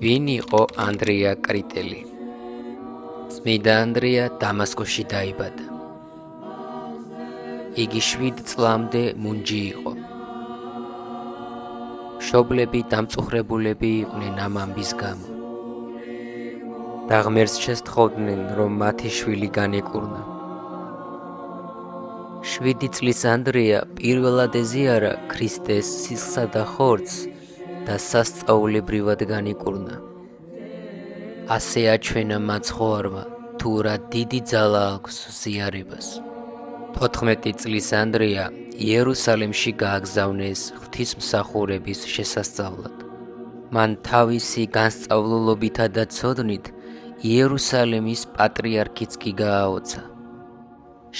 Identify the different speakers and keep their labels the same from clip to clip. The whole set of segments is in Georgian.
Speaker 1: ვინ იყო ანდრია კრიტელი? წმიდა ანდრია დამასკოში დაიბადა. იგი 7 წლამდე მუნჯი იყო. მშობლები დამწუხრებულები იყვნენ ამ ამბის გამო და ღმერთს შესთხოვდნენ, რომ მათი შვილი განეკურნა. 7 წლის ანდრია პირველად ეზიარა ქრისტეს სისხლსა და ხორცს და სასწაულებრივად განიკურნა. ასე აჩვენა მაცხოვარმა, თუ რა დიდი ძალა აქვს ზიარებას. 14 წლის ანდრია იერუსალიმში გააგზავნეს ღვთისმსახურების შესასწავლად. მან თავისი განსწავლულობითა და ცოდნით იერუსალიმის პატრიარქიც კი გააოცა.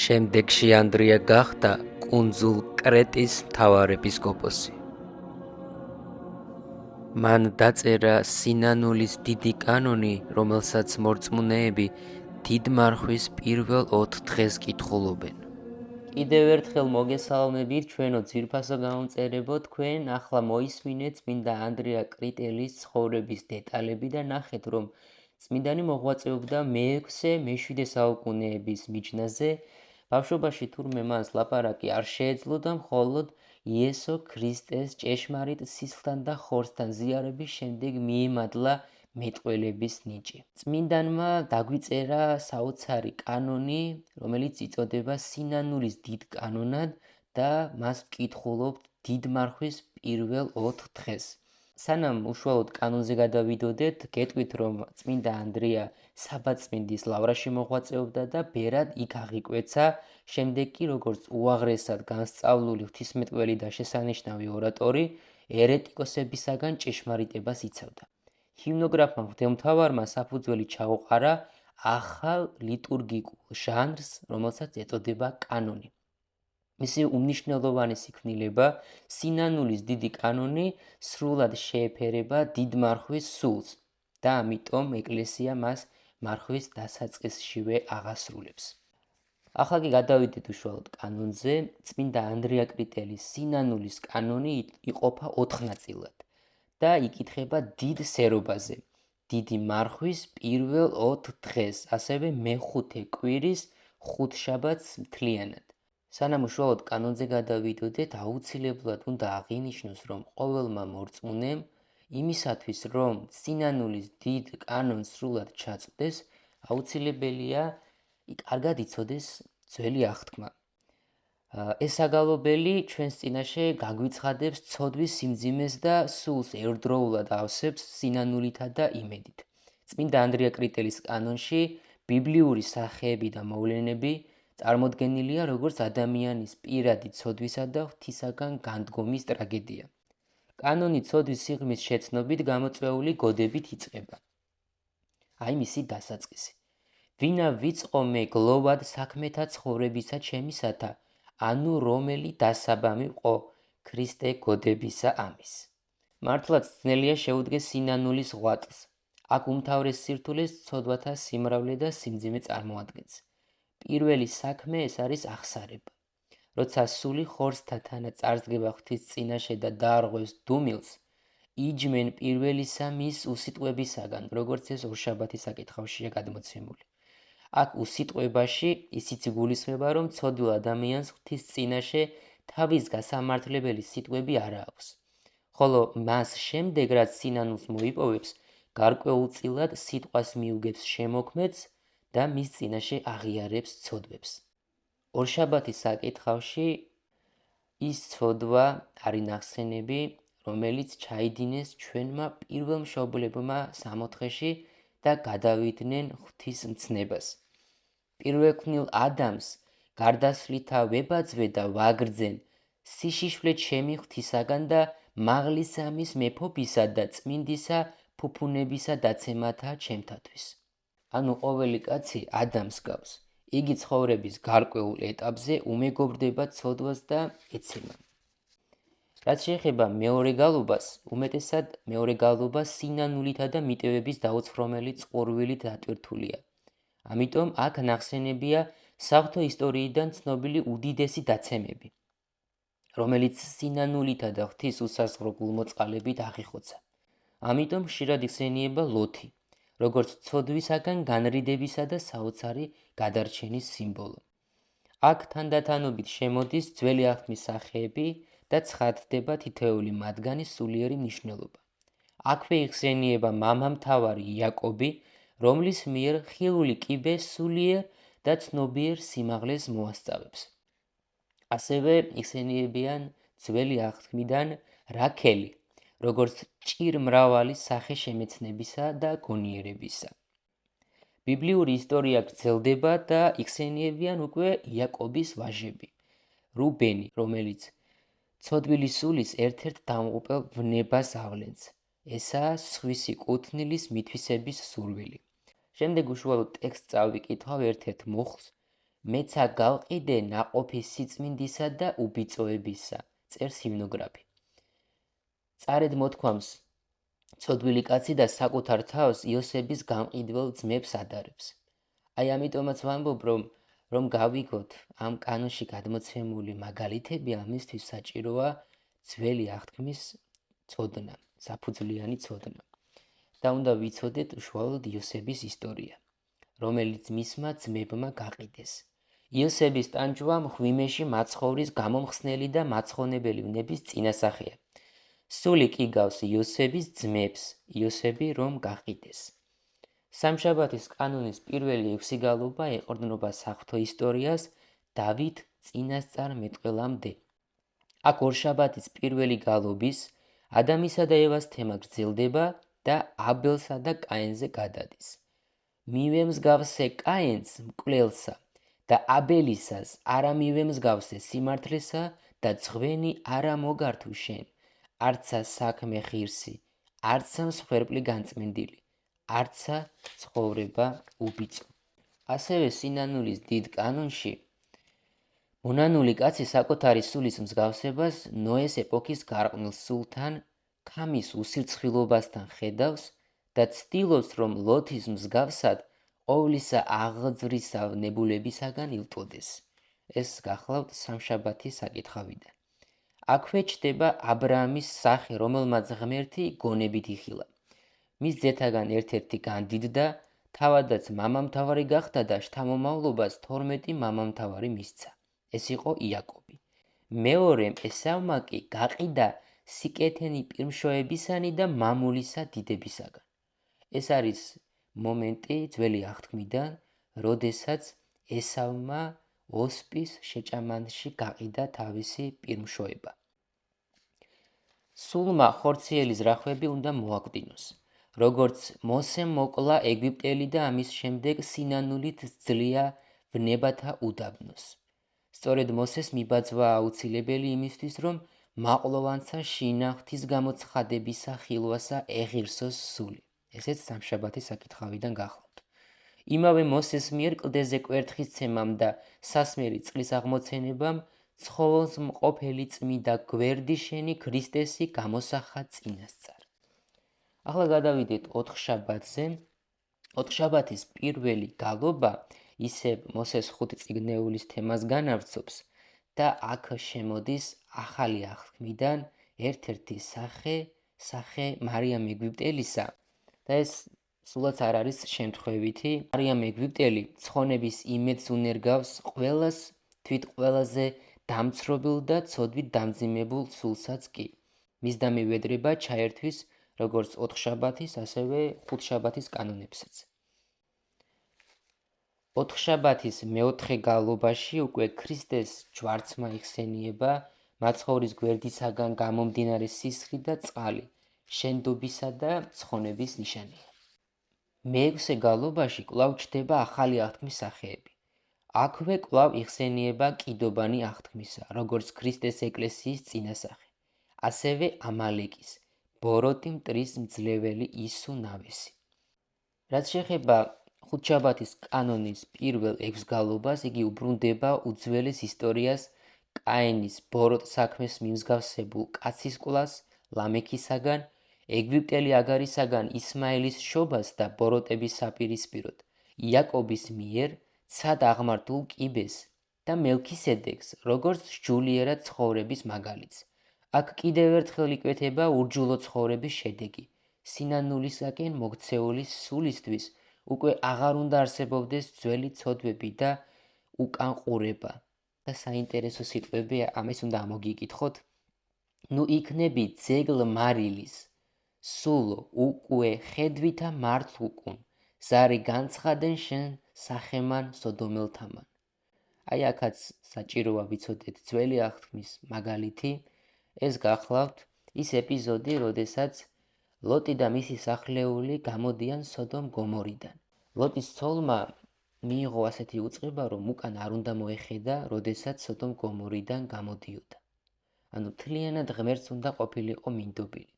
Speaker 1: შემდეგში ანდრია გახდა კუნძულ კრეტის მთავარეპისკოპოსი. მან დაწერა სინანულის დიდი კანონი, რომელსაც მორწმუნეები დიდ მარხვის პირველ 4 დღეს კითხულობენ.
Speaker 2: კიდევ ერთხელ მოგესალმებით ჩვენო ძვირფასო გამომწერებო, თქვენ ახლა მოისმინეთ წმინდა ანდრია კრიტელის ცხოვრების დეტალები და ნახეთ, რომ წმინდანი მოღვაწეობდა მე-7 საუკუნეების მიჯნაზე. ბავშვობაში თურმე მას ლაპარაკი არ შეეძლო და მხოლოდ იესო ქრისტეს ჭეშმარიტ სისხლთან და ხორცთან ზიარების შემდეგ მიემადლა მეტყველების ნიჭი. წმინდანმა დაგვიწერა საოცარი კანონი, რომელიც იწოდება სინანულის დიდ კანონად და მას ვკითხულობთ დიდ მარხვის პირველ 4 დღეს. სანამ უშუალოდ კანონზე გადავიდოდეთ, გეტყვით, რომ წმინდა ანდრია საბაწმინდის ლავრაში მოღვაწეობდა და ბერად იქ აღიკვეცა. შემდეგ კი, როგორც უაღრესად განსწავლული ღვთისმეტყველი და შესანიშნავი ორატორი, ერეტიკოსებისაგან ჭეშმარიტებას იცავდა. ჰიმნოგრაფმა მღვდელმთავარმა საფუძველი ჩაუყარა ახალ ლიტურგიკულ ჟანრს, რომელსაც ეწოდება კანონი. მისი უმნიშვნელოვანესი ქმნილება, სინანულის დიდი კანონი, სრულად შეეფერება დიდ მარხვის სულს და ამიტომ ეკლესია მას მარხვის დასაწყისშივე აღასრულებს. ახლა კი გადავიდეთ უშუალოდ კანონზე. წმინდა ანდრია კრიტელის სინანულის კანონი იყოფა 4 ნაწილად და იკითხება დიდ სერობაზე, დიდი მარხვის პირველ 4 დღეს, ასევე მე-5 კვირის 5 შაბათს მთლიანად. სანამ უშუალოდ კანონზე გადავიდოდეთ, აუცილებლად უნდა აღინიშნოს, რომ ყოველმა მორწმუნემ იმისათვის, რომ სინანულის დიდ კანონს სრულად ჩაწვდეს, აუცილებელია კარგად იცოდეს ძველი აღთქმა. ეს საგალობელი ჩვენს წინაშე გაგვიცხადებს ცოდვის სიმძიმეს და სულს ერთდროულად ავსებს სინანულითა და იმედით. წმინდა ანდრია კრიტელის კანონში ბიბლიური სახეები და მოვლენები წარმოდგენილია როგორც ადამიანის პირადი ცოდვისა და ღვთისაგან განდგომის ტრაგედია. კანონი ცოდვის სიღრმის შეცნობით გამოწვეული გოდებით იწყება. აი მისი დასაწყისი. ვინა ვიწყო მე გლოვად საქმეთა ცხოვრებისა ჩემისათა, ანუ რომელი დასაბამი ყო ქრისტე გოდებისა ამის. მართლაც ძნელია შეუდგეს სინანულის ღვაწლს. აქ უმთავრეს სირთულეს ცოდვათა სიმრავლე და სიმძიმე წარმოადგენს. პირველი საქმე ეს არის აღსარება. როცა სული ხორცთა თანაც წარსდგება ღვთის წინაშე და დაარღვევს დუმილს, იჯმენ პირველისა მის უსიტყვებისაგან, როგორც ეს ორშაბათის საკითხავშია გადმოცემული. აქ უსიტყვებაში ისიც იგულისხმება, რომ ცოდვილ ადამიანს ღვთის წინაშე თავის გასამართლებელი სიტყვები არ აქვს. ხოლო მას შემდეგ, რაც სინანულს მოიპოვებს, გარკვეულწილად სიტყვას მიუგებს შემოქმედს და მის წინაშე აღიარებს ცოდვებს. ორშაბათის საკითხავში ის ცოდვა არის ნახსენები, რომელიც ჩაიდინეს ჩვენმა პირველ მშობლებმა სამოთხეში და გადავიდნენ ღვთის მცნებას. პირველქმნილ ადამს გარდაცვლითა ვებაძვე და ვაგრძენ, სიშიშვლე ჩემი ღვთისაგან და მაღლისა მის მეფობისა და წმინდისა ფუფუნებისა დაცემათა ჩემთათვის. ანუ ყოველი კაცი ადამს გავს. იგი ცხოვრების გარკვეულ ეტაპზე უმეგობრდება ცოდვას და ეცემა. რაც შეეხება მეორე გალობას, უმეტესად მეორე გალობა სინანულითა და მიტევების დაუცხრომელი წყურვილით დატვირთულია. ამიტომ აქ ნახსენებია საღვთო ისტორიიდან ცნობილი უდიდესი დაცემები, რომელიც სინანულითა და ღვთის უსასხრო გულმოწყალებით აღიხოცა. ამიტომ ხშირად იხსენიება ლოთი, როგორც ცოდვისაგან განრიდებისა და საოცარი გადარჩენის სიმბოლო. აქ თანდათანობით შემოდის ძველი აღთქმის სახეები და ცხადდება თითოეული მათგანის სულიერი მნიშვნელობა. აქვე იხსენიება მამამთავარი იაკობი, რომლის მიერ ხილული კიბე სულიერ და ცნობიერ სიმაღლეს მოასწავებს. ასევე იხსენიებიან ძველი აღთქმიდან რაქელი, როგორც ჭირმრავალი სახე შემეცნებისა და გონიერებისა. ბიბლიური ისტორია გრძელდება და იხსენიებიან უკვე იაკობის ვაჟები. რუბენი, რომელიც ცოდვილი სულის ერთ-ერთ დამღუპელ ვნებას ავლენს. ესაა სხვისი კუთვნილის მითვისების სურვილი. შემდეგ უშუალოდ ტექსტს წავიკითხავ ერთ-ერთ მუხლს, მეცა გავყიდე ნაყოფი სიწმინდისა და უბიწოებისა, წერს ჰიმნოგრაფი. წარედ მოთქვამს, ცოდვილი კაცი და საკუთარ თავს იოსების გამყიდველ ძმებს ადარებს. აი ამიტომაც ვამბობ, რომ გავიგოთ ამ კანონში გადმოცემული მაგალითები, ამისთვის საჭიროა ძველი აღთქმის ცოდნა, საფუძვლიანი ცოდნა. და უნდა ვიცოდეთ უშუალოდ იოსების ისტორია, რომელიც მისმა ძმებმა გაყიდეს. იოსების ტანჯვა მღვიმეში მაცხოვრის გამომხსნელი და მაცხოვნებელი ვნების წინასახეა. სული კი გავს იოსების ძმებს, იოსები რომ გაყიდეს. სამშაბათის კანონის პირველი 6 გალობა ეყრდნობა საღვთო ისტორიას დავით წინასწარმეტყველამდე. აქ ორშაბათის პირველი გალობის ადამისა და ევას თემა გრძელდება და აბელსა და კაენზე გადადის. მივემსგავსე კაენს მკვლელსა და აბელისას არა მივემსგავსე სიმართლესა და ძღვენი არა მოგართუ შენ, არცა საქმე ღირსი, არცა მსხვერპლი განწმენდილი, არცა ცხოვრება უბიწო. ასევე სინანულის დიდ კანონში მონანული კაცი საკუთარი სულის მსგავსებას ნოეს ეპოქის გარყვნილ სულთან ქამის უსილცხვილობასთან ხედავს და ცდილობს, რომ ლოთის მსგავსად ყოვლისა აღძვრისა ნებულებისაგან ილტოდეს. ეს გახლავთ სამშაბათის საკითხავიდან. აქვე ჩდება აბრაამის სახე, რომელმაც ღმერთი გონებით იხილა. მის ძეთაგან ერთ-ერთი განდიდდა, თავადაც მამამთავარი გახდა და შთამომავლობას 12 მამამთავარი მისცა. ეს იყო იაკობი. მეორემ ესავმა კი გაყიდა სიკეთენი პირმშოებისანი და მამულისა დიდებისაგან. ეს არის მომენტი ძველი აღთქმიდან, როდესაც ესავმა ოსპის შეჭამანში გაყიდა თავისი პირმშოება. სულმა ხორციელი ზრახვები უნდა მოაკვდინოს. როგორც მოსემ მოკლა ეგვიპტელი და ამის შემდეგ სინანულით ძლია ვნებათა უდაბნოს. სწორედ მოსეს მიბაძვა აუცილებელი იმისთვის, რომ მაყლოვანთა შინაღვთის გამოცხადებისა ხილვასა ეღირსოს სული. ესეც სამშაბათის საკითხავიდან გახლავთ. იმავე მოსეს მიერ კლდეზე კვერთხისცემამ და სასმელი წყლის აღმოცენებამ ცხოველს მყოფელი წმიდა გვერდი შენი ქრისტესი გამოსახა წინასწარ. ახლა გადავიდეთ 4 შაბათზე. 4 შაბათის პირველი გალობა ისევ მოსეს 5 წიგნეულის თემას განავრცობს და აქ შემოდის ახალი აღთქმიდან ერთ-ერთი სახე მარიამ ეგვიპტელისა და ეს სულაც არ არის შემთხვევითი. მარიამ ეგვიპტელი ცხონების იმედს უნერგავს ყველას, თვით ყველაზე დამცრობილ და ცოდვით დამძიმებულ სულსაც კი. მისდამი ვედრება ჩაერთვის როგორც 4 შაბათის, ასევე 5 შაბათის კანონებსაც. 4 შაბათის მეოთხე გალობაში უკვე ქრისტეს ჯვარცმა იხსენიება მაცხოვრის გვერდისაგან გამომდინარე სისხლი და წყალი, შენდობისა და ცხონების ნიშანია. მეექვსე გალობაში კვლავ ჩდება ახალი აღთქმის სახეები. აქვე კვლავ იხსენიება კიდობანი აღთქმისა, როგორც ქრისტეს ეკლესიის წინასახე, ასევე ამალეკის, ბოროტი მტრის მძლეველი ისუ ნავესი. რაც შეეხება 5 შაბათის კანონის პირველ 6 გალობას, იგი უბრუნდება უძველეს ისტორიას კაენის ბოროტ საქმეს მიმსგავსებულ კაცის კვლას ლამექისაგან, ეგვიპტელი აგარისაგან ისმაელის შობას და ბოროტების საპირისპიროდ, იაკობის მიერ ცად აღმართულ კიბეს და მელქისედეკს, როგორც სჯულიერად ცხოვრების მაგალითს. აქ კიდევ ერთხელ იკვეთება ურჯულო ცხოვრების შედეგი, სინანულისაკენ მოქცეული სულისთვის უკვე აღარ უნდა არსებობდეს ძველი ცოდვები და უკანყურება. და საინტერესო სიტყვებია, ამის უნდა ამოგიკითხოთ. ნუ იქნები ძეგლ მარილის, სულო უკვე ხედვითა მართლ უკუნ, ზარი განცხადენ შენ სახემან სოდომელთამან. აი აქაც საჭიროა ვიცოდეთ ძველი აღთქმის მაგალითი. ეს გახლავთ ის ეპიზოდი, როდესაც ლოტი და მისი სახლეული გამოდიან სოდომ გომორიდან. ლოტის ცოლმა მიიღო ასეთი უწყება, რომ უკან არ უნდა მოეხედა, როდესაც სოდომ გომორიდან გამოდიოდა. ანუ მთლიანად ღმერთს უნდა ყოფილიყო მინდობილი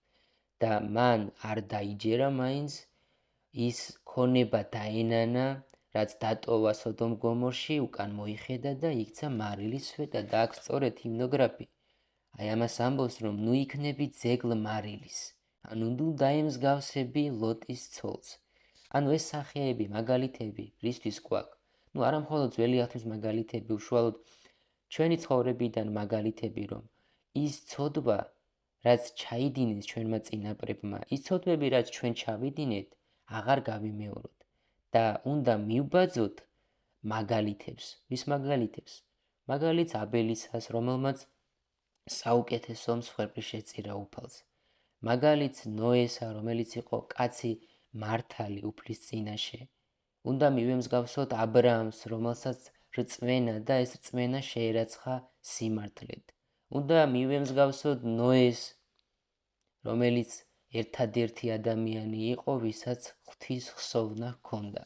Speaker 2: და მან არ დაიჯერა მაინც ის ქონება დაენანა, რაც დატოვა სოდომ გომორში, უკან მოიხედა და იქცა მარილისვე და აქ სწორედ ჰიმნოგრაფი აი ამას ამბობს, რომ ნუ იქნები ძეგლ მარილის, ანუ ნუ დაემსგავსები ლოტის ცოლს. ანუ ეს სახეები, მაგალითები რისთვის გვაქვს? ნუ არა მხოლოდ ძველი აღთქმის მაგალითები, უშუალოდ ჩვენი ცხოვრებიდან მაგალითები, რომ ის ცოდვა, რაც ჩაიდინეს ჩვენმა წინაპრებმა, ის ცოდვები, რაც ჩვენ ჩავიდინეთ, აღარ გავიმეოროთ და უნდა მივბაძოთ მაგალითებს. ვის მაგალითებს? მაგალითს აბელისას, რომელმაც საუკეთესო მსხვერპლი შეწირა უფალს. მაგალითს ნოესა, რომელიც იყო კაცი მართალი უფლის წინაშე. უნდა მივემსგავსოთ აბრაამს, რომელსაც რწმენა და ეს რწმენა შეერაცხა სიმართლედ. უნდა მივემსგავსოთ ნოეს, რომელიც ერთადერთი ადამიანი იყო, ვისაც ღვთის ხსოვნა ჰქონდა.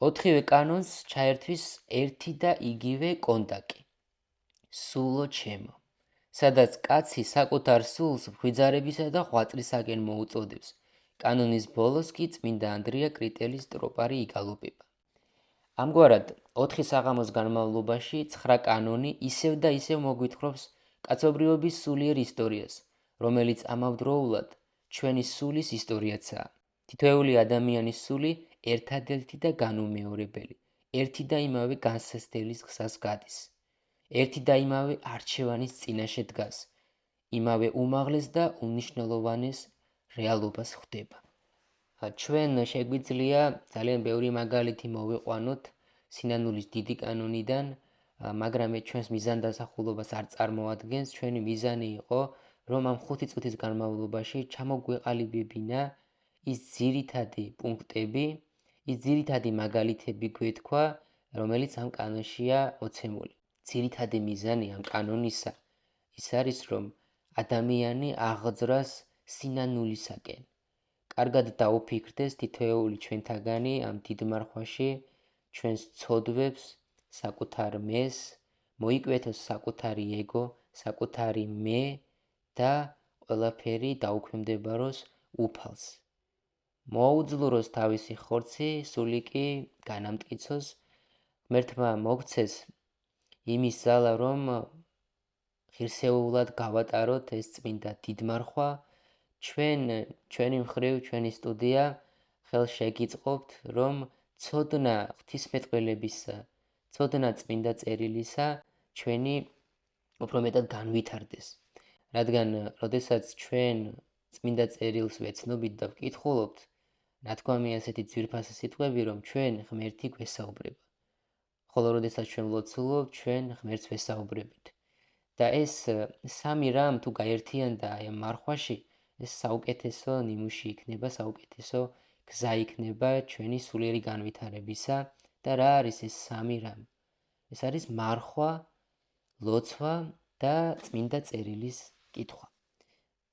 Speaker 2: ოთხივე კანონს ჩაერთვის ერთი და იგივე კონდაკი. სულო ჩემო, სადაც კაცი საკუთარ სულს მღვიძარებისა და ღვაწლისაკენ მოუწოდებს. კანონის ბოლოს კი წმინდა ანდრია კრიტელის ტროპარი იგალობება. ამგვარად, 4 საღამოს განმავლობაში 9 კანონი ისევ და ისევ მოგვითხრობს კაცობრიობის სულიერ ისტორიას, რომელიც ამავდროულად ჩვენი სულის ისტორიაცაა. თითოეული ადამიანის სული ერთადერთი და განუმეორებელი, ერთი და იმავე განსასწრების გზას გადის. ერთი და იმავე არჩევანის წინაშე დგას, იმავე უმაღლეს და უმნიშვნელოვანეს რეალობას ხვდება. ჩვენ შეგვიძლია ძალიან ბევრი მაგალითი მოვიყვანოთ სინანულის დიდი კანონიდან, მაგრამ ჩვენს მიზანდასახულობას არ წარმოადგენს. ჩვენი მიზანი იყო, რომ ამ 5 წუთის განმავლობაში ჩამოგვეყალიბებინა ის ძირითადი პუნქტები, ის ძირითადი მაგალითები გვეთქვა, რომელიც ამ კანონშია მოცემული. ძირითადი მიზანი ამ კანონისა ის არის, რომ ადამიანი აღძრას სინანულისაკენ. კარგად დაუფიქრდეს თითოეული ჩვენთაგანი ამ დიდ მარხვაში ჩვენს ცოდვებს, საკუთარ მეს, მოიკვეთოს საკუთარი ეგო, საკუთარი მე და ყველაფერი დაუქვემდებაროს უფალს. მოაუძლუროს თავისი ხორცი, სული კი განამტკიცოს. ღმერთმა მოგცეს იმის ძალა, რომ ღირსეულად გავატაროთ ეს წმინდა დიდმარხვა. ჩვენი მხრივ, ჩვენი სტუდია ხელს შეგიწყობთ, რომ ცოდნა ღვთისმეტყველებისა, ცოდნა წმინდა წერილისა ჩვენი უფრო მეტად განვითარდეს. რადგან როდესაც ჩვენ წმინდა წერილს ვეცნობით და ვკითხულობთ, ნათქვამია ასეთი ძვირფასი სიტყვები, რომ ჩვენ ღმერთი გვესაუბრება. ხოლო როდესაც ჩვენ ვლოცულობთ, ჩვენ ღმერთს ვესაუბრებით. და ეს სამი რამ თუ გაერთიანდა აი ამ მარხვაში, ეს საუკეთესო ნიმუში იქნება, საუკეთესო გზა იქნება ჩვენი სულიერი განვითარებისა. და რა არის ეს სამი რამ? ეს არის მარხვა, ლოცვა და წმინდა წერილის კითხვა.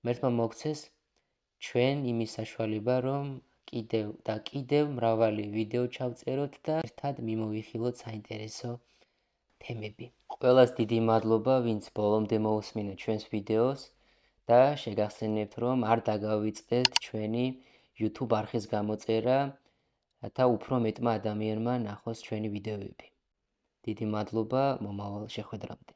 Speaker 2: ღმერთმა მოგცეს ჩვენ იმის საშუალება, რომ კიდევ და კიდევ მრავალი ვიდეო ჩავწეროთ და ერთად მიმოვიხილოთ საინტერესო თემები. ყველას დიდი მადლობა, ვინც ბოლომდე მოусმინეთ ჩვენს ვიდეოს და შეგახსენებთ, რომ არ დაგავიწყდეთ ჩვენი YouTube არხის გამოწერა, რათა უფრო მეტმა ადამიანმა ნახოს ჩვენი ვიდეოები. დიდი მადლობა, მომავალ შეხვედრამდე.